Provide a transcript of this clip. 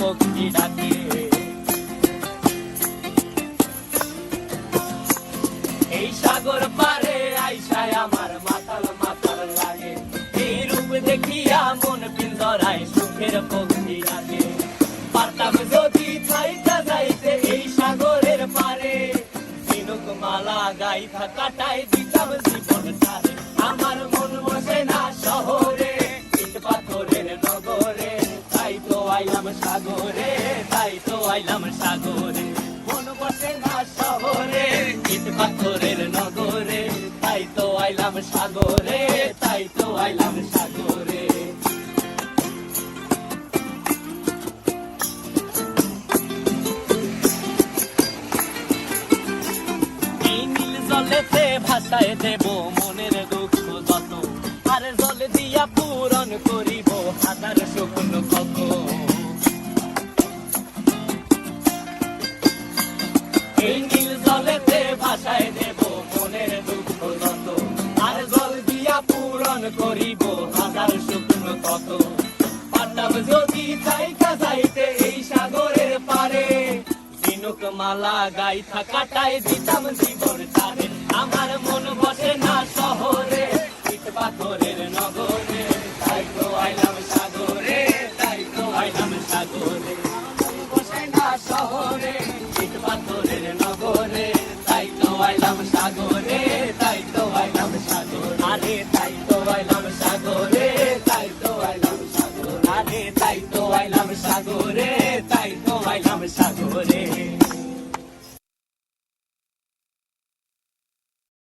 পক্ষী ডাকে। এই সাগর পারে আইসায় আমার মাতাল মাতাল লাগে, এই রূপ দেখিয়া মন পিঞ্জরায় সুখের পক্ষী ডাকে। পারতাম যদি থাইকা যাইতে এই সাগরের পারে, ঝিনুক মালা গাইথা কাটাই দিতাম জীবনটারে। আমার মন বসে না শহরে, ইট পাথরের নগরে, তাই তো আইলাম সাগরে, তাই তো আইলাম সাগরে। মন বসে না শহরে, ইট পাথরের নগরে, তাই তো আইলাম সাগরে, তাই তো আইলাম সাগরে। জলেতে ভাসায় দেব মনের দুঃখ যত, আর জল দিয়া পূরণ করিব হাজার শুকনো কত। এই নীল জলেতে ভাসায় দেব মনের দুঃখ যত, আর জল দিয়া পূরণ করিব হাজার শুকনো কত। পারতাম যদি থাইকা যাইতে এই সাগরের পারে, ঝিনুক মালা গাইথা কাটায় দিতাম জীবনটারে। আমার মন বসে না শহরে, ইট পাথরের নগরে, তাই তো আইলাম সাগরে, তাই তো আইলাম সাগরে। মন বসে না শহরে, ইট পাথরের নগরে, তাই তো আইলাম সাগরে, তাই তো আইলাম সাগরে। আরে তাই তো আইলাম সাগরে, তাই তো আইলাম সাগরে। আরে তাই তো আইলাম সাগরে, তাই তো আইলাম সাগরে।